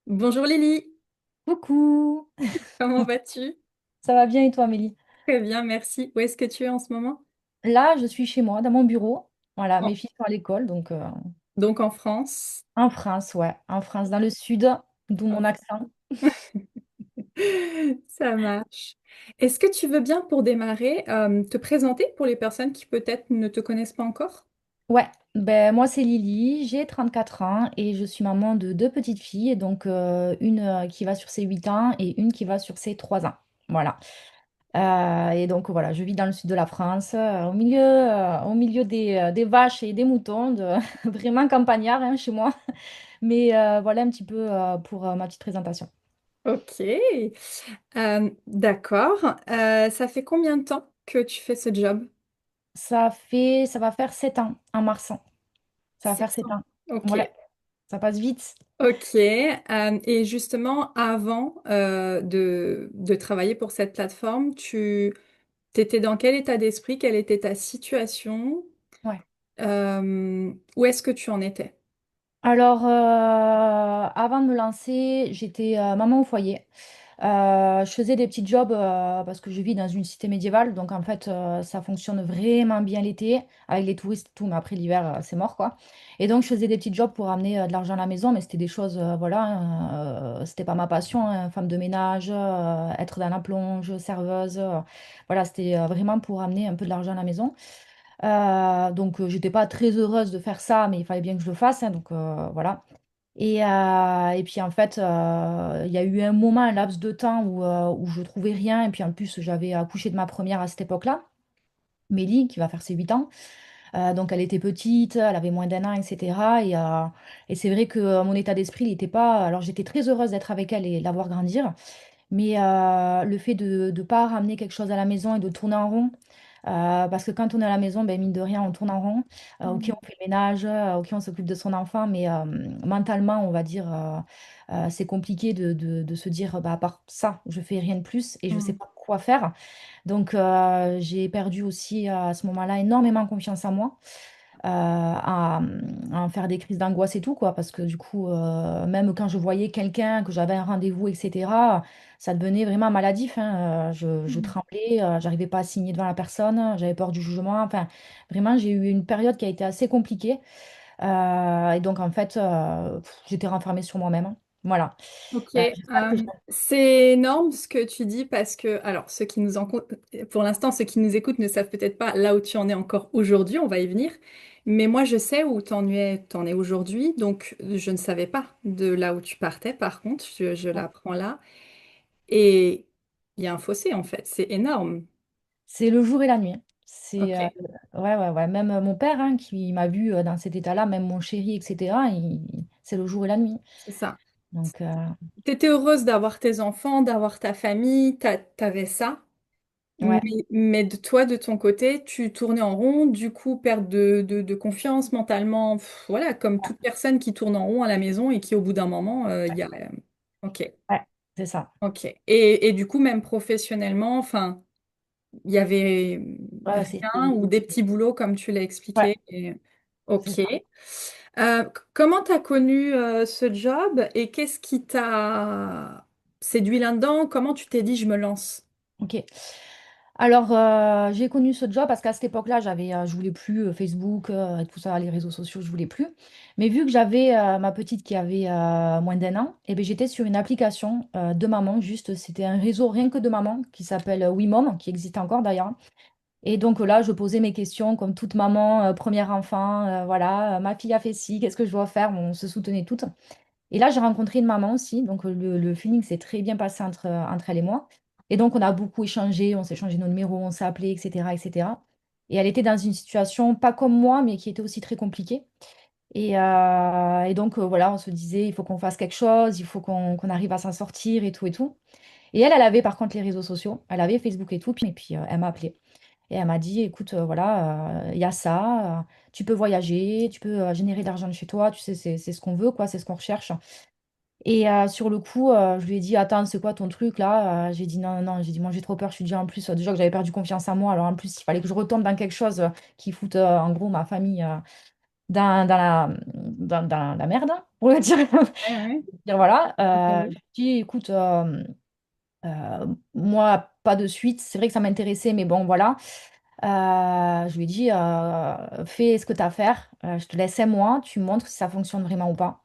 Bonjour Lily, Coucou, comment vas-tu? ça va bien et toi, Amélie? Très bien, merci. Où est-ce que tu es en ce moment? Là, je suis chez moi, dans mon bureau. Voilà, En- mes filles sont à l'école, donc Donc en France. en France, ouais, en France, dans le sud, d'où mon accent. Ça marche. Est-ce que tu veux bien pour démarrer te présenter pour les personnes qui peut-être ne te connaissent pas encore? Ouais, ben moi c'est Lily, j'ai 34 ans et je suis maman de deux petites filles, donc une qui va sur ses 8 ans et une qui va sur ses 3 ans. Voilà. Et donc voilà, je vis dans le sud de la France, au milieu des vaches et des moutons, vraiment campagnard hein, chez moi. Mais voilà un petit peu pour ma petite présentation. Ok, d'accord. Ça fait combien de temps que tu fais ce job? Ça va faire 7 ans en mars. Ça va faire 7 7 ans. ans. Ok, Ouais, ça passe vite. ok. Et justement, avant de travailler pour cette plateforme, t'étais dans quel état d'esprit? Quelle était ta situation? Ouais. Où est-ce que tu en étais? Alors, avant de me lancer, j'étais maman au foyer. Je faisais des petits jobs parce que je vis dans une cité médiévale, donc en fait, ça fonctionne vraiment bien l'été avec les touristes et tout, mais après l'hiver, c'est mort quoi. Et donc, je faisais des petits jobs pour amener de l'argent à la maison, mais c'était des choses, voilà, hein, c'était pas ma passion, hein, femme de ménage, être dans la plonge, serveuse, voilà, c'était vraiment pour amener un peu de l'argent à la maison. Donc, j'étais pas très heureuse de faire ça, mais il fallait bien que je le fasse, hein, donc voilà. Et puis en fait, il y a eu un moment, un laps de temps où je trouvais rien. Et puis en plus, j'avais accouché de ma première à cette époque-là, Mélie, qui va faire ses 8 ans. Donc elle était petite, elle avait moins d'1 an, etc. Et c'est vrai que mon état d'esprit, il n'était pas. Alors j'étais très heureuse d'être avec elle et de la voir grandir. Mais le fait de ne pas ramener quelque chose à la maison et de tourner en rond, parce que quand on est à la maison, ben, mine de rien, on tourne en rond. Ok, Mhm. on fait le ménage, ok, on s'occupe de son enfant, mais mentalement, on va dire, c'est compliqué de se dire, bah, à part ça, je fais rien de plus et je ne sais Mhm. pas quoi faire. Donc, j'ai perdu aussi à ce moment-là énormément confiance en moi à en faire des crises d'angoisse et tout, quoi, parce que du coup, même quand je voyais quelqu'un, que j'avais un rendez-vous, etc., ça devenait vraiment maladif, hein. Je Mhm. tremblais, j'arrivais pas à signer devant la personne, j'avais peur du jugement, enfin, vraiment, j'ai eu une période qui a été assez compliquée. Et donc, en fait, j'étais renfermée sur moi-même, hein. Voilà. Ok, J'espère que c'est énorme ce que tu dis parce que, alors, pour l'instant, ceux qui nous écoutent ne savent peut-être pas là où tu en es encore aujourd'hui, on va y venir, mais moi je sais où t'en es aujourd'hui, donc je ne savais pas de là où tu partais, par contre, je l'apprends là, et il y a un fossé en fait, c'est énorme. c'est le jour et la nuit. Ok, Ouais, ouais, ouais. Même mon père, hein, qui m'a vu dans cet état-là, même mon chéri, etc., c'est le jour et la nuit. c'est ça. Donc, T'étais heureuse d'avoir tes enfants, d'avoir ta famille, t'avais ça. Mais, ouais, mais de toi, de ton côté, tu tournais en rond, du coup, perte de confiance mentalement, voilà, comme toute personne qui tourne en rond à la maison et qui, au bout d'un moment, il y a... Ok, ouais, c'est ça. ok. Et du coup, même professionnellement, enfin, il y avait Ouais, rien ou des petits boulots, comme tu l'as ouais, expliqué. c'est Ok. ça. Comment tu as connu ce job et qu'est-ce qui t'a séduit là-dedans? Comment tu t'es dit, je me lance? Ok. Alors, j'ai connu ce job parce qu'à cette époque-là, je voulais plus Facebook et tout ça, les réseaux sociaux, je voulais plus. Mais vu que j'avais ma petite qui avait moins d'1 an, et ben, j'étais sur une application de maman, juste, c'était un réseau rien que de maman qui s'appelle WeMom, qui existe encore d'ailleurs. Et donc là, je posais mes questions comme toute maman, premier enfant, voilà, ma fille a fait ci, qu'est-ce que je dois faire? Bon, on se soutenait toutes. Et là, j'ai rencontré une maman aussi, donc le feeling s'est très bien passé entre elle et moi. Et donc, on a beaucoup échangé, on s'est échangé nos numéros, on s'est appelé, etc., etc. Et elle était dans une situation pas comme moi, mais qui était aussi très compliquée. Et donc, voilà, on se disait, il faut qu'on fasse quelque chose, il faut qu'on arrive à s'en sortir et tout et tout. Et elle avait par contre les réseaux sociaux, elle avait Facebook et tout, et puis elle m'a appelée. Et elle m'a dit, écoute, voilà, il y a ça, tu peux voyager, tu peux générer de l'argent de chez toi, tu sais, c'est ce qu'on veut, quoi, c'est ce qu'on recherche. Et sur le coup, je lui ai dit, attends, c'est quoi ton truc là? J'ai dit non, non, non, j'ai dit, moi j'ai trop peur, je suis déjà en plus, déjà que j'avais perdu confiance en moi, alors en plus, il fallait que je retombe dans quelque chose qui foute en gros ma famille. dans la merde, hein, pour le dire. Ouais, ouais. Dire voilà. Je J'avoue. lui dis, écoute, moi, pas de suite. C'est vrai que ça m'intéressait, mais bon, voilà. Je lui ai dit, fais ce que tu as à faire. Je te laisse 5 mois. Tu me montres si ça fonctionne vraiment ou pas.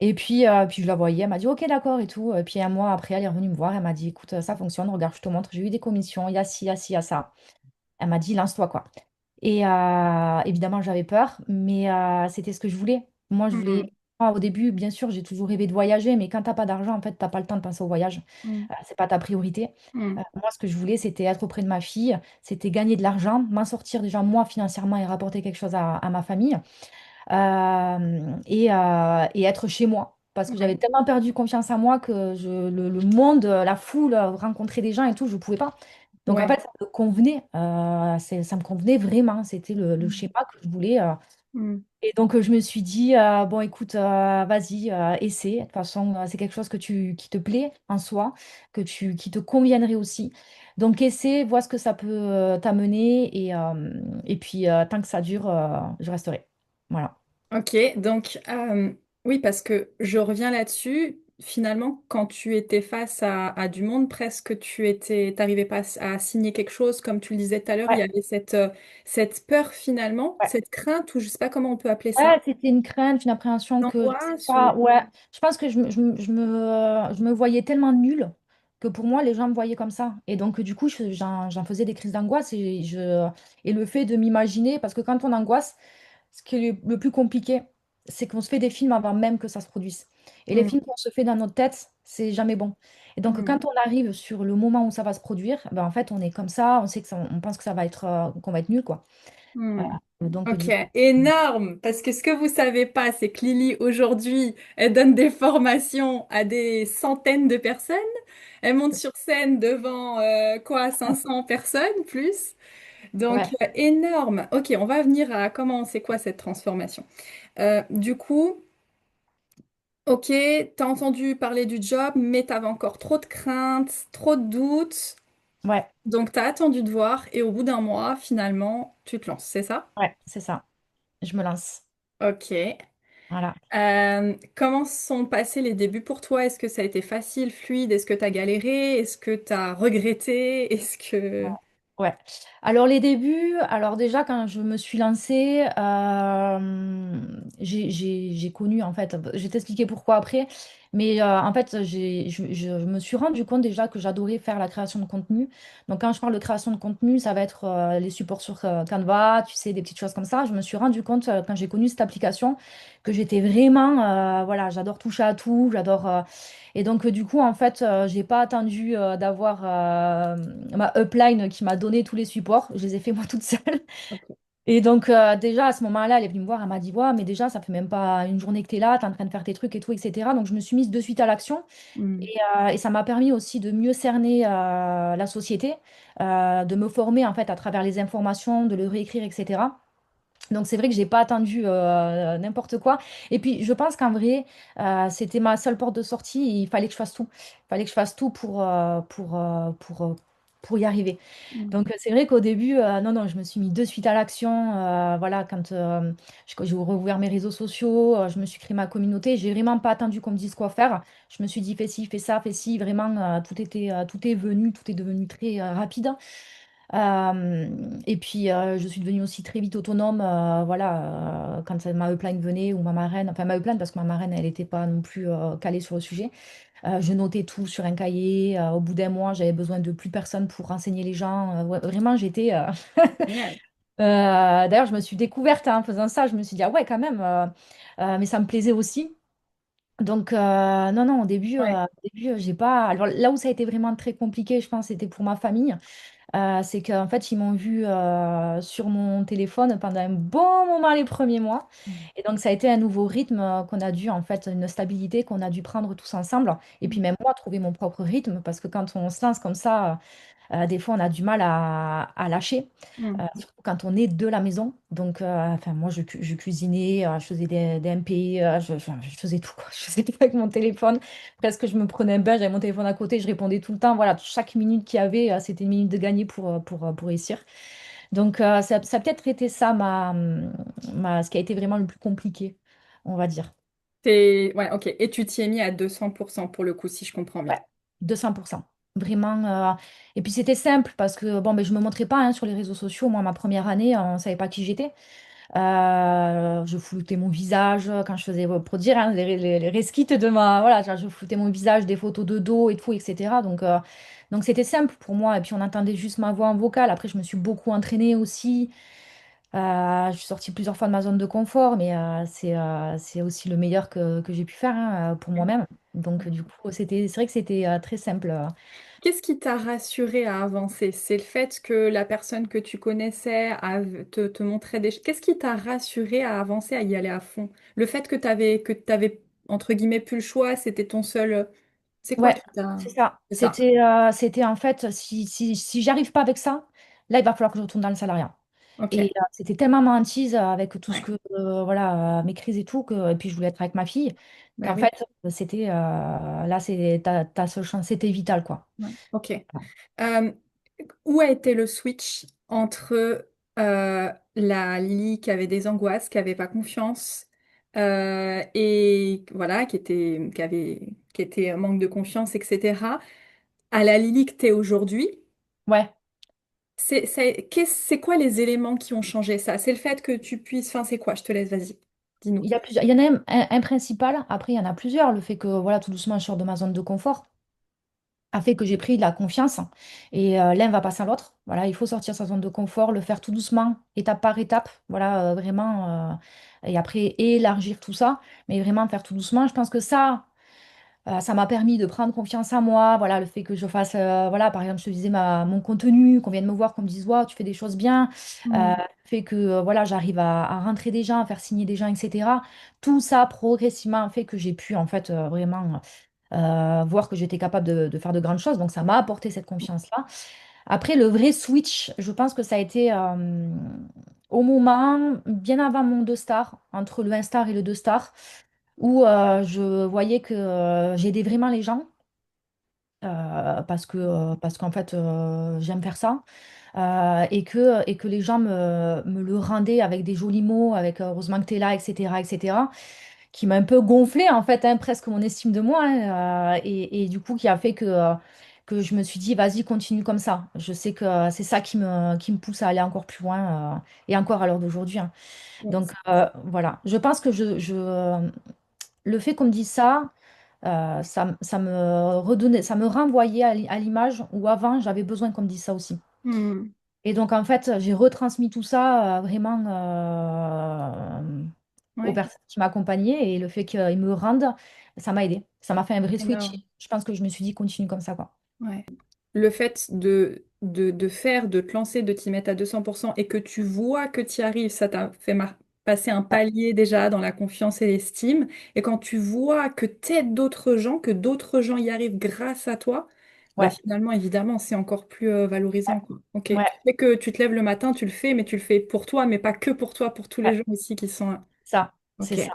Et puis je la voyais. Elle m'a dit, OK, d'accord et tout. Et puis un mois après, elle est revenue me voir. Elle m'a dit, écoute, ça fonctionne. Regarde, je te montre. J'ai eu des commissions. Il y a ci, il y a ci, il y a ça. Elle m'a dit, lance-toi, quoi. Et évidemment, j'avais peur, mais c'était ce que je voulais. Moi, je voulais. Mm, Moi, au début, bien sûr, j'ai toujours rêvé de voyager, mais quand t'as pas d'argent, en fait, t'as pas le temps de penser au voyage. mm, C'est pas ta priorité. mm. Moi, ce que je voulais, c'était être auprès de ma fille, c'était gagner de l'argent, m'en sortir déjà moi financièrement et rapporter quelque chose à ma famille et être chez moi. Parce que j'avais Ouais, tellement perdu confiance en moi que le monde, la foule, rencontrer des gens et tout, je ne pouvais pas. Donc en ouais. fait, ça me convenait, ça me convenait vraiment. C'était le Mm, schéma que je voulais. mm. Et donc je me suis dit, bon écoute, vas-y, essaie. De toute façon, c'est quelque chose qui te plaît en soi, qui te conviendrait aussi. Donc essaie, vois ce que ça peut t'amener et puis tant que ça dure, je resterai. Voilà. Ok, donc oui, parce que je reviens là-dessus. Finalement, quand tu étais face à du monde, presque t'arrivais pas à signer quelque chose, comme tu le disais tout à l'heure, il y Ouais, avait cette peur finalement, ouais. cette crainte, ou je sais pas comment on peut appeler ça, Ouais, c'était une crainte, une appréhension que je sais l'angoisse ou... pas. Ouais, je pense que je me voyais tellement nulle que pour moi, les gens me voyaient comme ça. Et donc, du coup, j'en faisais des crises d'angoisse et le fait de m'imaginer, parce que quand on angoisse, ce qui est le plus compliqué, c'est qu'on se fait des films avant même que ça se produise. Et les Mm, films qu'on se fait dans notre tête, c'est jamais bon. Et donc, mm, quand on arrive sur le moment où ça va se produire, ben, en fait, on est comme ça, on sait on pense que ça va être, qu'on va être nul, quoi. mm. Donc, Ok, du coup, énorme, parce que ce que vous savez pas, c'est que Lily, aujourd'hui, elle donne des formations à des centaines de personnes. Elle monte sur scène devant, 500 personnes, plus. Donc, ouais, énorme. Ok, on va venir à comment c'est quoi cette transformation. Du coup, ok, t'as entendu parler du job, mais t'avais encore trop de craintes, trop de doutes. ouais. Donc, t'as attendu de voir et au bout d'un mois, finalement, tu te lances, c'est ça? Ouais, c'est ça. Je me lance. Ok. Voilà. Comment sont passés les débuts pour toi? Est-ce que ça a été facile, fluide? Est-ce que t'as galéré? Est-ce que t'as regretté? Est-ce que... Ouais. Alors les débuts, alors déjà quand je me suis lancée, j'ai connu en fait, je vais t'expliquer pourquoi après, mais en fait je me suis rendu compte déjà que j'adorais faire la création de contenu. Donc quand je parle de création de contenu, ça va être les supports sur Canva, tu sais, des petites choses comme ça. Je me suis rendu compte quand j'ai connu cette application que j'étais vraiment, voilà, j'adore toucher à tout, j'adore... et donc, du coup, en fait, j'ai pas attendu d'avoir ma upline qui m'a donné tous les supports. Je les ai fait moi toute seule. Ok. Et donc, déjà, à ce moment-là, elle est venue me voir. Elle m'a dit, ouais, mais déjà, ça fait même pas une journée que tu es là, tu es en train de faire tes trucs et tout, etc. Donc, je me suis mise de suite à l'action. Hmm. Et ça m'a permis aussi de mieux cerner la société, de me former, en fait, à travers les informations, de le réécrire, etc. Donc c'est vrai que j'ai pas attendu n'importe quoi. Et puis je pense qu'en vrai, c'était ma seule porte de sortie. Et il fallait que je fasse tout. Il fallait que je fasse tout pour y arriver. Hmm. Donc c'est vrai qu'au début, non, non, je me suis mis de suite à l'action. Voilà, quand j'ai rouvert mes réseaux sociaux, je me suis créé ma communauté. J'ai vraiment pas attendu qu'on me dise quoi faire. Je me suis dit fais ci, fais ça, fais ci. Vraiment, tout est venu, tout est devenu très rapide. Et puis, je suis devenue aussi très vite autonome, voilà, quand ma upline venait ou ma marraine, enfin ma upline parce que ma marraine, elle n'était pas non plus calée sur le sujet. Je notais tout sur un cahier. Au bout d'un mois, j'avais besoin de plus personne pour renseigner les gens. Ouais, vraiment, j'étais... Génial. D'ailleurs, je me suis découverte hein, en faisant ça. Je me suis dit, ah ouais, quand même. Mais ça me plaisait aussi. Donc, non, non, Ouais. au début, j'ai pas... Alors là où ça a été vraiment très compliqué, je pense, c'était pour ma famille. C'est qu'en fait, ils m'ont vu sur mon téléphone pendant un bon moment les premiers mois. Hmm. Et donc, ça a été un nouveau rythme qu'on a dû, en fait, une stabilité qu'on a dû prendre tous ensemble. Et puis, même moi, trouver mon propre rythme, parce que quand on se lance comme ça, des fois, on a du mal à lâcher, Hmm. surtout quand on est de la maison. Donc, enfin, moi, je cuisinais, je faisais des MP, je faisais tout, quoi. Je faisais tout avec mon téléphone. Presque, je me prenais un bain, j'avais mon téléphone à côté, je répondais tout le temps. Voilà, chaque minute qu'il y avait, c'était une minute de gagner pour réussir. Donc, ça a peut-être été ça ce qui a été vraiment le plus compliqué, on va dire. Ouais, ok. Et tu t'y es mis à 200% pour le coup, si je comprends Ouais, bien. 200%. Vraiment. Et puis c'était simple parce que bon, ben, je me montrais pas hein, sur les réseaux sociaux. Moi, ma première année, on ne savait pas qui j'étais. Je floutais mon visage quand je faisais pour dire hein, les resquits de ma. Voilà, genre, je floutais mon visage, des photos de dos et tout, etc. Donc c'était simple pour moi. Et puis on entendait juste ma voix en vocal. Après, je me suis beaucoup entraînée aussi. Je suis sortie plusieurs fois de ma zone de confort, mais c'est aussi le meilleur que j'ai pu faire hein, pour moi-même. Donc, du coup, c'est vrai que c'était très simple. Qu'est-ce qui t'a rassuré à avancer? C'est le fait que la personne que tu connaissais te montrait des choses. Qu'est-ce qui t'a rassuré à avancer, à y aller à fond? Le fait que t'avais entre guillemets plus le choix, c'était ton seul. C'est quoi Ouais, qui t'a. c'est ça. C'est ça. C'était en fait, si j'arrive pas avec ça, là, il va falloir que je retourne dans le salariat. Ok. Et c'était tellement ma hantise avec tout ce Ouais. que, voilà, mes crises et tout, et puis je voulais être avec ma fille, Bah qu'en oui. fait, là, c'est ta seule chance, c'était vital, quoi. Ouais. Ok. Euh, Où a été le switch entre la Lily qui avait des angoisses, qui avait pas confiance, et voilà, qui était un manque de confiance, etc., à la Lily que t'es aujourd'hui? Ouais. C'est quoi les éléments qui ont changé ça? C'est le fait que tu puisses. Enfin, c'est quoi? Je te laisse, vas-y. Dis-nous. Il y en a un principal, après il y en a plusieurs. Le fait que voilà, tout doucement je sors de ma zone de confort a fait que j'ai pris de la confiance et l'un va passer à l'autre. Voilà, il faut sortir de sa zone de confort, le faire tout doucement, étape par étape, voilà, vraiment, et après élargir tout ça, mais vraiment faire tout doucement. Je pense que ça m'a permis de prendre confiance en moi. Voilà, le fait que je fasse, voilà, par exemple, je te disais mon contenu, qu'on vienne me voir, qu'on me dise, wow, tu fais des choses bien, Hmm. le fait que, voilà, j'arrive à rentrer des gens, à faire signer des gens, etc. Tout ça, progressivement, fait que j'ai pu, en fait, vraiment voir que j'étais capable de faire de grandes choses. Donc, ça m'a apporté cette confiance-là. Après, le vrai switch, je pense que ça a été au moment, bien avant mon 2 star, entre le 1 star et le 2 star où je voyais que j'aidais vraiment les gens parce qu'en fait j'aime faire ça et que les gens me le rendaient avec des jolis mots, avec heureusement que t'es là, etc., etc., qui m'a un peu gonflé en fait, hein, presque mon estime de moi hein, et du coup qui a fait que je me suis dit vas-y continue comme ça. Je sais que c'est ça qui me pousse à aller encore plus loin et encore à l'heure d'aujourd'hui, hein. Donc voilà, je pense que le fait qu'on me dise ça, ça me redonnait, ça me renvoyait à l'image où avant j'avais besoin qu'on me dise ça aussi. Hmm. Et donc en fait, j'ai retransmis tout ça vraiment aux Ouais. personnes qui m'accompagnaient et le fait qu'ils me rendent, ça m'a aidé. Ça m'a fait un vrai switch. Énorme. Je pense que je me suis dit continue comme ça, quoi. Ouais. Le fait de te lancer, de t'y mettre à 200% et que tu vois que tu y arrives, ça t'a fait passer un Ouais, palier déjà dans la confiance et l'estime. Et quand tu vois que t'aides d'autres gens, que d'autres gens y arrivent grâce à toi, bah ouais, finalement, évidemment, c'est encore plus valorisant, quoi. Ok. Tu ouais, sais que tu te lèves le matin, tu le fais, mais tu le fais pour toi, mais pas que pour toi, pour tous les ouais, gens aussi qui sont là. ça, c'est Ok. ça.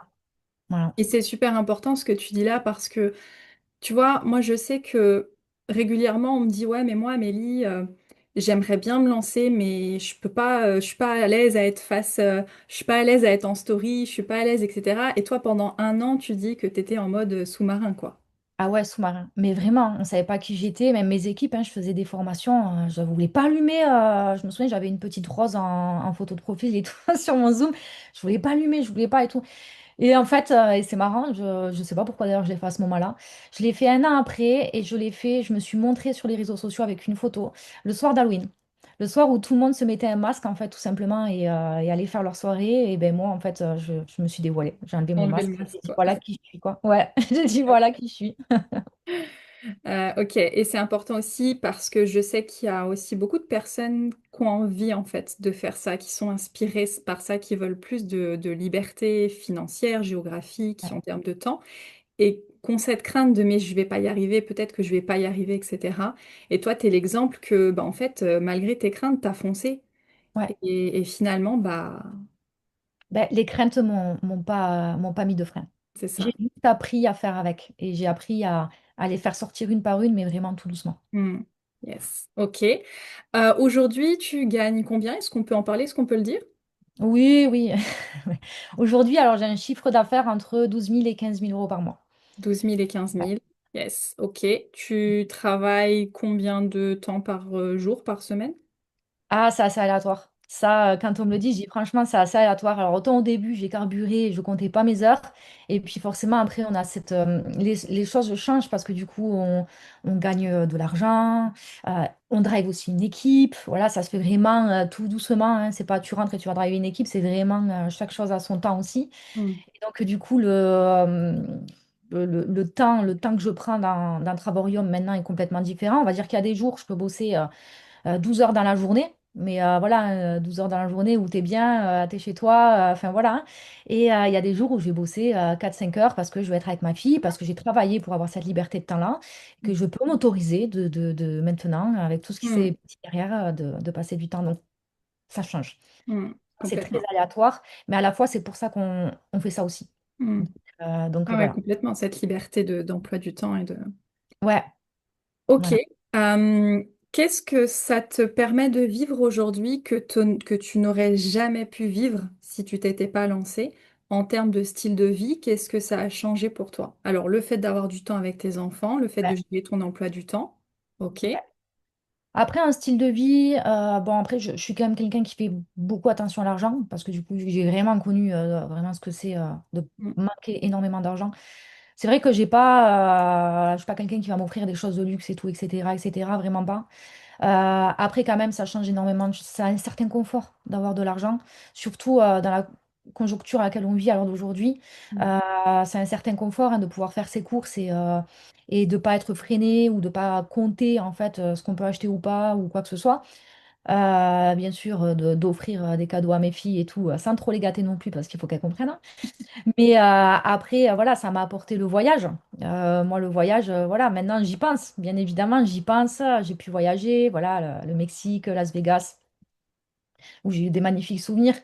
Voilà. Et c'est super important ce que tu dis là parce que tu vois, moi je sais que régulièrement on me dit ouais mais moi Amélie j'aimerais bien me lancer mais je peux pas je suis pas à l'aise à être face je suis pas à l'aise à être en story je suis pas à l'aise etc. Et toi pendant un an tu dis que t'étais en mode sous-marin quoi. Ah ouais, sous-marin. Mais vraiment, on ne savait pas qui j'étais. Même mes équipes, hein, je faisais des formations. Je ne voulais pas allumer. Je me souviens, j'avais une petite rose en photo de profil et tout sur mon Zoom. Je voulais pas allumer, je voulais pas et tout. Et en fait, et c'est marrant, je ne sais pas pourquoi d'ailleurs je l'ai fait à ce moment-là. Je l'ai fait un an après et je me suis montrée sur les réseaux sociaux avec une photo le soir d'Halloween. Le soir où tout le monde se mettait un masque, en fait, tout simplement, et allait faire leur soirée. Et ben moi, en fait, je me suis dévoilée. J'ai enlevé mon Enlever masque le et masque j'ai dit quoi. voilà qui je suis, quoi. Ouais, j'ai dit voilà qui je suis. Ok, et c'est important aussi parce que je sais qu'il y a aussi beaucoup de personnes qui ont envie en fait de faire ça, qui sont inspirées par ça, qui veulent plus de liberté financière, géographique, en termes de temps, et qui ont cette crainte de mais je vais pas y arriver, peut-être que je vais pas y arriver, etc. Et toi, tu es l'exemple que bah, en fait, malgré tes craintes, tu as foncé. Ouais. Et finalement, bah Ben, les craintes m'ont pas mis de frein. c'est ça. J'ai juste appris à faire avec et j'ai appris à les faire sortir une par une, mais vraiment tout doucement. Hmm. Yes. Ok. Aujourd'hui, tu gagnes combien? Est-ce qu'on peut en parler? Est-ce qu'on peut le dire? Oui, oui. Aujourd'hui, alors j'ai un chiffre d'affaires entre 12 000 et 15 000 € par mois. 12 000 et 15 000. Yes. Ok. Tu travailles combien de temps par jour, par semaine? Ah, c'est assez aléatoire. Ça, quand on me le dit, je dis franchement, c'est assez aléatoire. Alors, autant au début, j'ai carburé, je comptais pas mes heures. Et puis, forcément, après, on a les choses changent parce que du coup, on gagne de l'argent. On drive aussi une équipe. Voilà, ça se fait vraiment tout doucement, hein. C'est pas tu rentres et tu vas driver une équipe. C'est vraiment chaque chose à son temps aussi. Hmm. Et donc, du coup, le temps que je prends dans le Travarium maintenant est complètement différent. On va dire qu'il y a des jours, je peux bosser 12 heures dans la journée. Mais voilà, 12 heures dans la journée où tu es bien, tu es chez toi, enfin voilà, hein. Et il y a des jours où je vais bosser 4-5 heures parce que je vais être avec ma fille, parce que j'ai travaillé pour avoir cette liberté de temps-là, que je peux m'autoriser de maintenant, avec tout ce qui Hmm. s'est dit derrière, de passer du temps. Donc ça change. Hmm. C'est très Complètement. aléatoire, mais à la fois c'est pour ça qu'on fait ça aussi. Hmm. Donc Ah ouais, voilà. complètement. Cette liberté d'emploi du temps et de... Ouais, Ok. voilà. Qu'est-ce que ça te permet de vivre aujourd'hui que tu n'aurais jamais pu vivre si tu t'étais pas lancé en termes de style de vie? Qu'est-ce que ça a changé pour toi? Alors, le fait d'avoir du temps avec tes enfants, le fait de Ouais. gérer ton emploi du temps. Ok. Après, un style de vie, bon, après, je suis quand même quelqu'un qui fait beaucoup attention à l'argent, parce que du coup, j'ai vraiment connu vraiment ce que c'est de Mm, manquer énormément d'argent. C'est vrai que je suis pas quelqu'un qui va m'offrir des choses de luxe et tout, etc., etc., vraiment pas. Après, quand même, ça change énormément. Ça a un certain confort d'avoir de l'argent, surtout dans la conjoncture à laquelle on vit à l'heure d'aujourd'hui. mm, C'est un certain confort hein, de pouvoir faire ses courses et de pas être freiné ou de pas compter en fait ce qu'on peut acheter ou pas ou quoi que ce soit. Bien sûr, d'offrir des cadeaux à mes filles et tout, sans trop les gâter non plus parce qu'il faut qu'elles comprennent, hein. Mais après, voilà, ça m'a apporté le voyage. Moi, le voyage, voilà, maintenant j'y pense. Bien évidemment, j'y pense. J'ai pu voyager, voilà, le Mexique, Las Vegas, où j'ai eu des magnifiques souvenirs.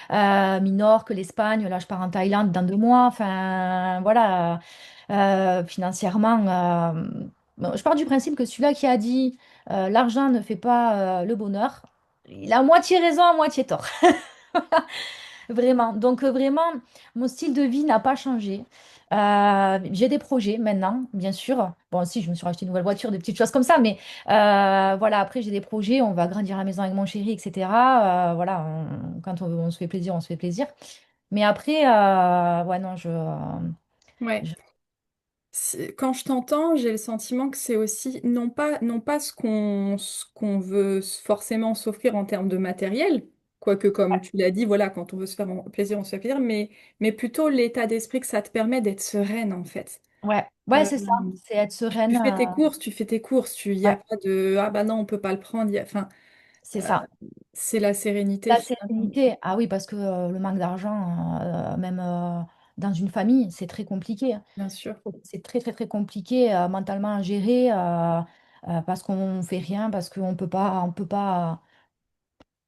Minorque, l'Espagne, là, je pars en Thaïlande dans 2 mois. Enfin, voilà, financièrement, bon, je pars du principe que celui-là qui a dit l'argent ne fait pas le bonheur, il a moitié raison, à moitié tort. Vraiment. Donc, vraiment, mon style de vie n'a pas changé. J'ai des projets maintenant, bien sûr. Bon, si, je me suis racheté une nouvelle voiture, des petites choses comme ça, mais voilà, après, j'ai des projets. On va agrandir la maison avec mon chéri, etc. Voilà, quand on se fait plaisir, on se fait plaisir. Mais après, ouais, non, ouais. je- Quand je t'entends, j'ai le sentiment que c'est aussi non pas ce qu'on veut forcément s'offrir en termes de matériel, quoique comme tu l'as dit, voilà, quand on veut se faire plaisir, on se fait plaisir, mais plutôt l'état d'esprit que ça te permet d'être sereine en fait. ouais, ouais, Euh, c'est ça. C'est être tu sereine. fais tes courses, tu fais tes courses, il n'y a Ouais, pas de ah bah non, on peut pas le prendre. Enfin, c'est euh, ça. c'est la sérénité La finalement. sérénité, ah oui, parce que le manque d'argent, même dans une famille, c'est très compliqué. Bien sûr, C'est très, très, très compliqué mentalement à gérer parce qu'on fait rien, parce qu'on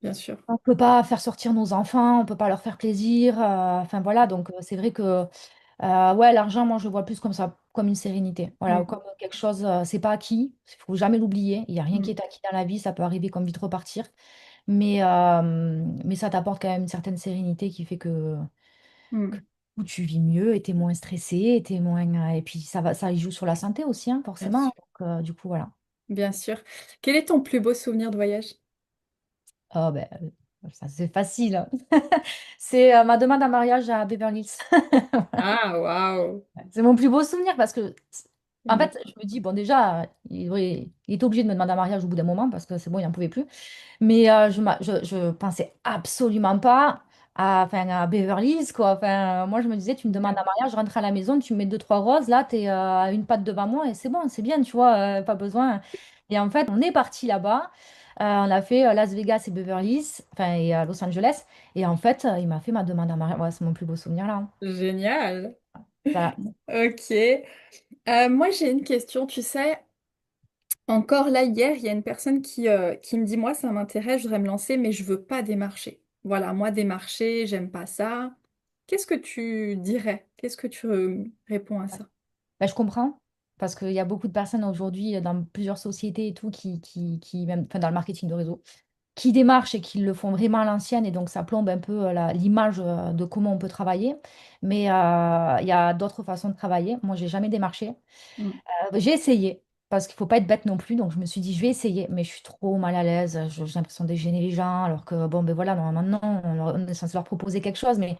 bien sûr. on peut pas faire sortir nos enfants, on peut pas leur faire plaisir. Enfin voilà, donc c'est vrai que ouais, l'argent, moi je le vois plus comme ça, comme une sérénité. Voilà, Mm, comme quelque chose, c'est pas acquis, il faut jamais l'oublier. Il y a rien qui mm, est acquis dans la vie, ça peut arriver comme vite repartir, mais ça t'apporte quand même une certaine sérénité qui fait que mm, où tu vis mieux et t'es moins stressé, et t'es moins et puis ça y joue sur la santé aussi, hein, bien forcément. sûr, Donc, du coup, voilà. bien sûr. Quel est ton plus beau souvenir de voyage? Oh, ben, ça c'est facile, hein. C'est ma demande en mariage à Beverly Hills. Ah, waouh! C'est mon plus beau souvenir parce que, en fait, je me dis, bon, déjà, il est obligé de me demander en mariage au bout d'un moment parce que c'est bon, il n'en pouvait plus. Mais je pensais absolument pas enfin, à Beverly Hills, quoi. Enfin, moi, je me disais, tu me demandes un mariage, je rentre à la maison, tu me mets deux, trois roses, là, t'es à une patte devant moi et c'est bon, c'est bien, tu vois, pas besoin. Et en fait, on est parti là-bas. On a fait Las Vegas et Beverly Hills, enfin, et Los Angeles. Et en fait, il m'a fait ma demande en mariage. Ouais, c'est mon plus beau souvenir, là, hein. Génial. Ça- Ok. Moi, j'ai une question. Tu sais, encore là, hier, il y a une personne qui me dit, moi, ça m'intéresse, je voudrais me lancer, mais je veux pas démarcher. Voilà, moi, démarcher, j'aime pas ça. Qu'est-ce que tu dirais? Qu'est-ce que tu réponds à ça? Ben, je comprends. parce qu'il y a beaucoup de personnes aujourd'hui dans plusieurs sociétés et tout même enfin, dans le marketing de réseau, qui démarchent et qui le font vraiment à l'ancienne et donc ça plombe un peu l'image de comment on peut travailler. Mais il y a d'autres façons de travailler. Moi, j'ai jamais démarché. Mm. J'ai essayé parce qu'il faut pas être bête non plus. Donc je me suis dit, je vais essayer, mais je suis trop mal à l'aise. J'ai l'impression de gêner les gens alors que bon, ben voilà, normalement, non, on est censé leur proposer quelque chose, mais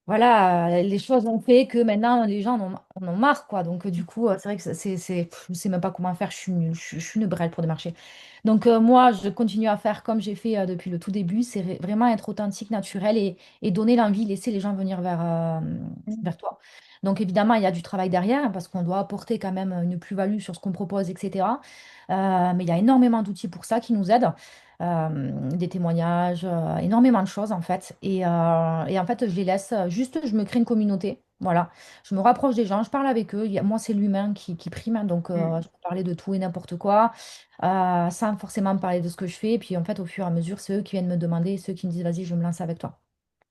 voilà, les choses ont fait que maintenant les gens en ont marre, quoi. Donc, du coup, c'est vrai que je sais même pas comment faire. Je suis nulle, je suis une brêle pour des marchés. Donc, moi, je continue à faire comme j'ai fait depuis le tout début. C'est vraiment être authentique, naturel et donner l'envie, laisser les gens venir vers toi. Donc, évidemment, il y a du travail derrière hein, parce qu'on doit apporter quand même une plus-value sur ce qu'on propose, etc. Mais il y a énormément d'outils pour ça qui nous aident des témoignages, énormément de choses en fait. Et en fait, je les laisse juste, je me crée une communauté. Voilà, je me rapproche des gens, je parle avec eux. Moi, c'est l'humain qui prime, hein, donc Mm. je peux parler de tout et n'importe quoi, sans forcément parler de ce que je fais. Et puis en fait, au fur et à mesure, c'est eux qui viennent me demander, ceux qui me disent, vas-y, je me lance avec toi.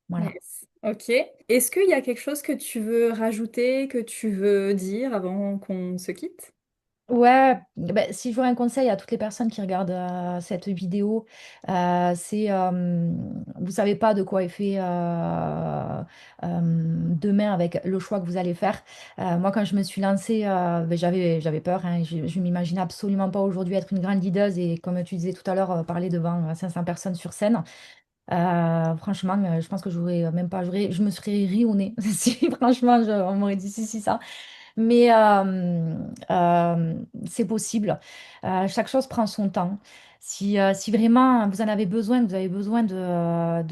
Voilà. Yes. Ok. Est-ce qu'il y a quelque chose que tu veux rajouter, que tu veux dire avant qu'on se quitte? Ouais, ben, si j'aurais un conseil à toutes les personnes qui regardent cette vidéo, c'est vous savez pas de quoi est fait demain avec le choix que vous allez faire. Moi, quand je me suis lancée, ben, j'avais peur. Hein, je m'imaginais absolument pas aujourd'hui être une grande leaduse et comme tu disais tout à l'heure, parler devant 500 personnes sur scène. Franchement, je pense que j'aurais même pas, je me serais ri au nez si franchement on m'aurait dit si ça. Mais c'est possible. Chaque chose prend son temps. Si vraiment vous en avez besoin, que vous avez besoin de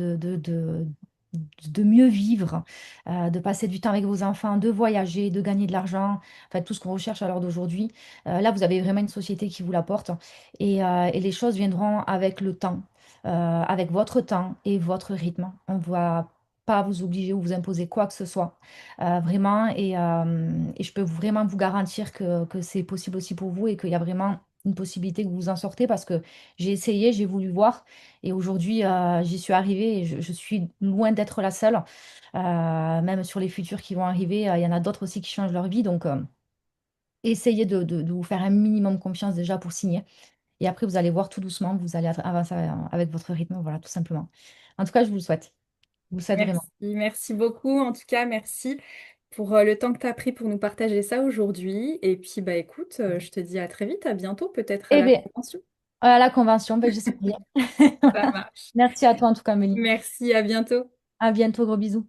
mieux vivre, de passer du temps avec vos enfants, de voyager, de gagner de l'argent, en fait, tout ce qu'on recherche à l'heure d'aujourd'hui, là, vous avez vraiment une société qui vous l'apporte et les choses viendront avec le temps, avec votre temps et votre rythme. On ne va pas vous obliger ou vous imposer quoi que ce soit. Vraiment, et je peux vraiment vous garantir que c'est possible aussi pour vous et qu'il y a vraiment une possibilité que vous en sortez parce que j'ai essayé, j'ai voulu voir et aujourd'hui j'y suis arrivée et je suis loin d'être la seule. Même sur les futurs qui vont arriver, il y en a d'autres aussi qui changent leur vie. Donc essayez de vous faire un minimum confiance déjà pour signer. Et après, vous allez voir tout doucement, vous allez avancer avec votre rythme, voilà, tout simplement. En tout cas, je vous le souhaite. Je vous le souhaite Merci, vraiment. merci beaucoup. En tout cas, merci pour le temps que tu as pris pour nous partager ça aujourd'hui. Et puis, bah écoute, je te dis à très vite, à bientôt, peut-être à Eh la bien, convention. à la convention, ben, j'espère bien. Ça marche. Merci à toi en tout cas, Amélie. Merci, à bientôt. À bientôt, gros bisous.